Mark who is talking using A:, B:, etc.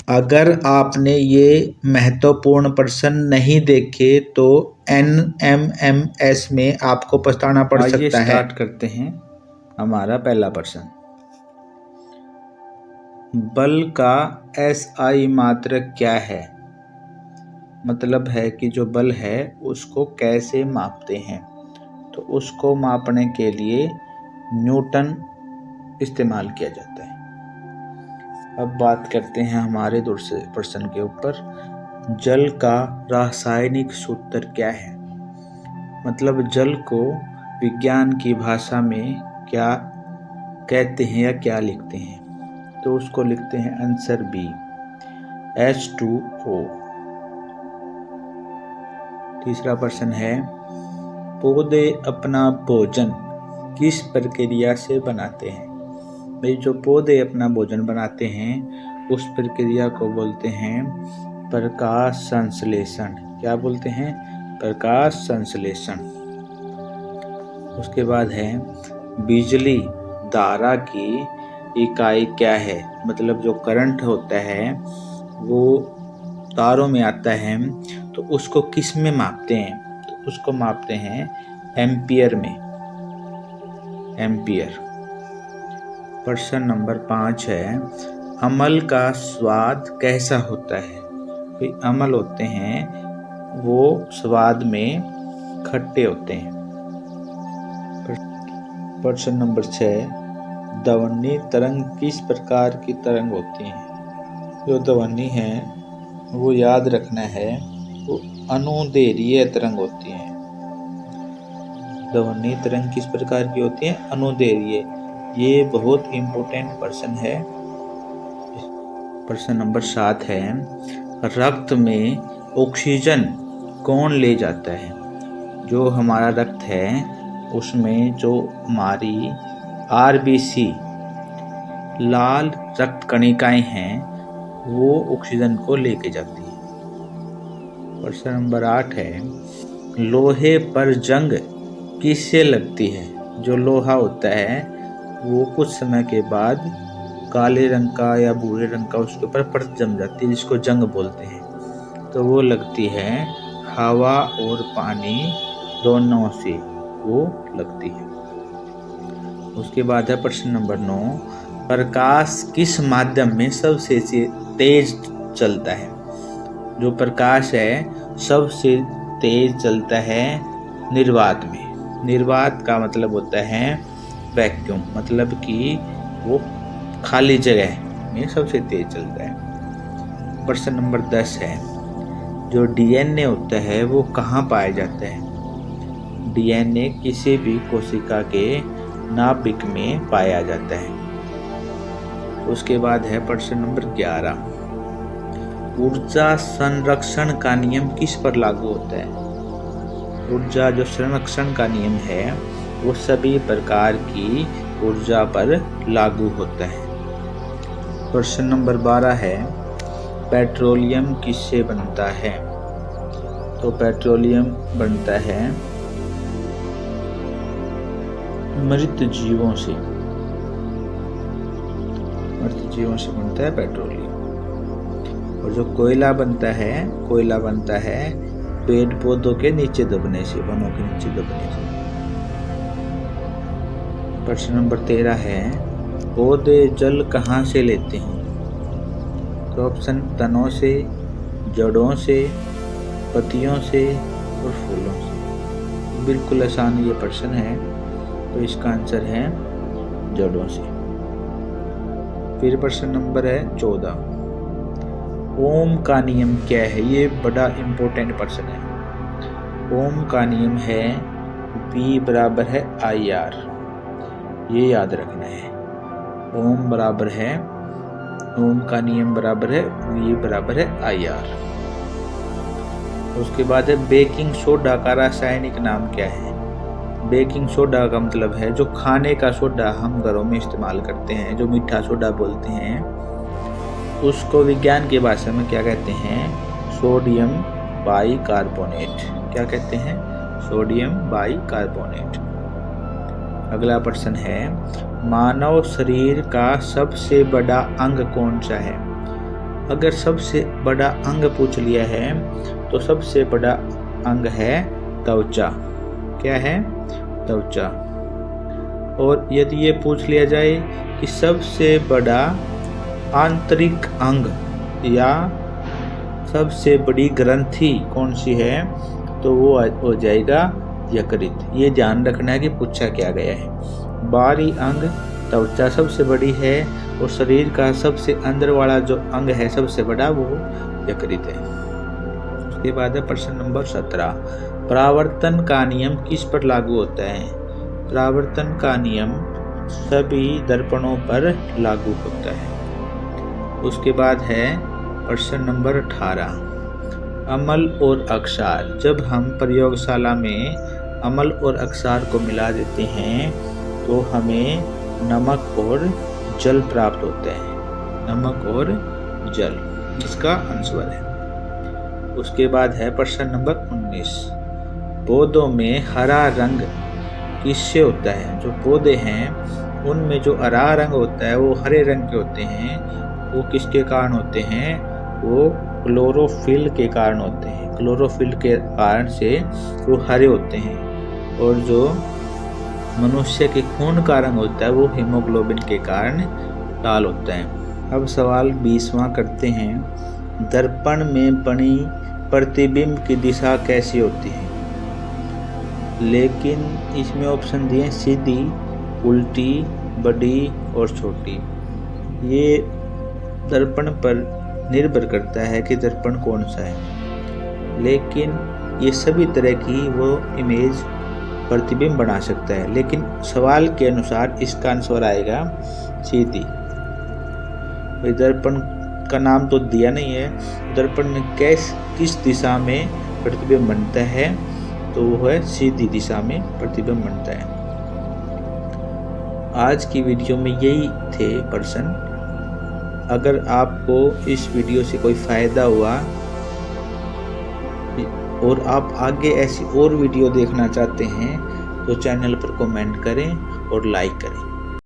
A: अगर आपने ये महत्वपूर्ण प्रश्न नहीं देखे तो NMMS में आपको पछताना पड़ सकता है। स्टार्ट करते हैं हमारा पहला प्रश्न। बल का SI मात्रक क्या है? मतलब है कि जो बल है उसको कैसे मापते हैं? तो उसको मापने के लिए न्यूटन इस्तेमाल किया जाता है। अब बात करते हैं हमारे दूसरे प्रश्न के ऊपर। जल का रासायनिक सूत्र क्या है? मतलब जल को विज्ञान की भाषा में क्या कहते हैं या क्या लिखते हैं? तो उसको लिखते हैं आंसर बी, H2O। तीसरा प्रश्न है, पौधे अपना भोजन किस प्रक्रिया से बनाते हैं? भाई जो पौधे अपना भोजन बनाते हैं उस प्रक्रिया को बोलते हैं प्रकाश संश्लेषण। क्या बोलते हैं? प्रकाश संश्लेषण। उसके बाद है, बिजली धारा की इकाई क्या है? मतलब जो करंट होता है वो तारों में आता है तो उसको किस में मापते हैं? तो उसको मापते हैं एम्पियर में, एम्पियर। प्रश्न नंबर 5 है, अमल का स्वाद कैसा होता है? भाई अमल होते हैं वो स्वाद में खट्टे होते हैं। प्रश्न नंबर 6, ध्वनि तरंग किस प्रकार की तरंग होती है? जो ध्वनि है वो याद रखना है वो अनुदैर्घ्य तरंग होती है। ध्वनि तरंग किस प्रकार की होती है? अनुदैर्घ्य। ये बहुत इम्पोर्टेंट प्रश्न है। प्रश्न नंबर 7 है, रक्त में ऑक्सीजन कौन ले जाता है? जो हमारा रक्त है उसमें जो हमारी RBC लाल रक्त कणिकाएं हैं वो ऑक्सीजन को लेके जाती है। प्रश्न नंबर 8 है, लोहे पर जंग किससे लगती है? जो लोहा होता है वो कुछ समय के बाद काले रंग का या भूरे रंग का उसके ऊपर परत जम जाती है जिसको जंग बोलते हैं। तो वो लगती है हवा और पानी दोनों से वो लगती है। उसके बाद है प्रश्न नंबर 9, प्रकाश किस माध्यम में सबसे तेज चलता है? जो प्रकाश है सबसे तेज चलता है निर्वात में। निर्वात का मतलब होता है वैक्यूम, मतलब कि वो खाली जगह में सबसे तेज चलता है। प्रश्न नंबर 10 है, जो DNA होता है वो कहाँ पाया जाता है? DNA किसी भी कोशिका के नाभिक में पाया जाता है। उसके बाद है प्रश्न नंबर 11, ऊर्जा संरक्षण का नियम किस पर लागू होता है? ऊर्जा जो संरक्षण का नियम है वो सभी प्रकार की ऊर्जा पर लागू होता है। प्रश्न नंबर 12 है, पेट्रोलियम किससे बनता है? तो पेट्रोलियम बनता है मृत जीवों से, मृत जीवों से बनता है पेट्रोलियम। और जो कोयला बनता है पेड़ पौधों के नीचे दबने से, वनों के नीचे दबने से। प्रश्न नंबर 13 है, पौधे जल कहाँ से लेते हैं? तो ऑप्शन तनों से, जड़ों से, पत्तियों से और फूलों से। बिल्कुल आसान ये प्रश्न है, तो इसका आंसर है जड़ों से। फिर प्रश्न नंबर है 14, ओम का नियम क्या है? ये बड़ा इम्पोर्टेंट प्रश्न है। ओम का नियम है V बराबर है IR, ये याद रखना है। ओम का नियम बराबर है V बराबर है IR। उसके बाद है, बेकिंग सोडा का रासायनिक नाम क्या है? बेकिंग सोडा का मतलब है जो खाने का सोडा हम घरों में इस्तेमाल करते हैं, जो मीठा सोडा बोलते हैं, उसको विज्ञान की भाषा में क्या कहते हैं? Sodium bicarbonate. क्या कहते हैं? Sodium bicarbonate. अगला प्रश्न है, मानव शरीर का सबसे बड़ा अंग कौन सा है? अगर सबसे बड़ा अंग पूछ लिया है तो सबसे बड़ा अंग है त्वचा। क्या है? त्वचा। और यदि ये पूछ लिया जाए कि सबसे बड़ा आंतरिक अंग या सबसे बड़ी ग्रंथि कौन सी है, तो वो हो जाएगा यकृत। ये ध्यान रखना है कि पूछा क्या गया है। बाहरी अंग त्वचा सबसे बड़ी है और शरीर का सबसे अंदर वाला जो अंग है सबसे बड़ा वो यकृत है। उसके बाद है प्रश्न नंबर 17, परावर्तन का नियम किस पर लागू होता है? परावर्तन का नियम सभी दर्पणों पर लागू होता है। उसके बाद है प्रश्न नंबर 18, अम्ल और अक्षार। जब हम प्रयोगशाला में अम्ल और अक्षार को मिला देते हैं तो हमें नमक और जल प्राप्त होता है। नमक और जल, इसका आंसर है। उसके बाद है प्रश्न नंबर 19, पौधों में हरा रंग किससे होता है? जो पौधे हैं उनमें जो हरा रंग होता है वो हरे रंग के होते हैं, वो किसके कारण होते हैं? वो क्लोरोफिल के कारण होते हैं। क्लोरोफिल के कारण से वो हरे होते हैं। और जो मनुष्य के खून का रंग होता है वो हीमोग्लोबिन के कारण लाल होता है। अब सवाल 20वां करते हैं, दर्पण में बनी प्रतिबिंब की दिशा कैसी होती है? लेकिन इसमें ऑप्शन दिए सीधी, उल्टी, बड़ी और छोटी। ये दर्पण पर निर्भर करता है कि दर्पण कौन सा है, लेकिन ये सभी तरह की वो इमेज प्रतिबिंब बना सकता है। लेकिन सवाल के अनुसार इसका आंसर आएगा सीधी। दर्पण का नाम तो दिया नहीं है, दर्पण में किस दिशा में प्रतिबिंब बनता है, तो वो है सीधी दिशा में प्रतिबिंब बनता है। आज की वीडियो में यही थे प्रश्न। अगर आपको इस वीडियो से कोई फ़ायदा हुआ और आप आगे ऐसी और वीडियो देखना चाहते हैं तो चैनल पर कमेंट करें और लाइक करें।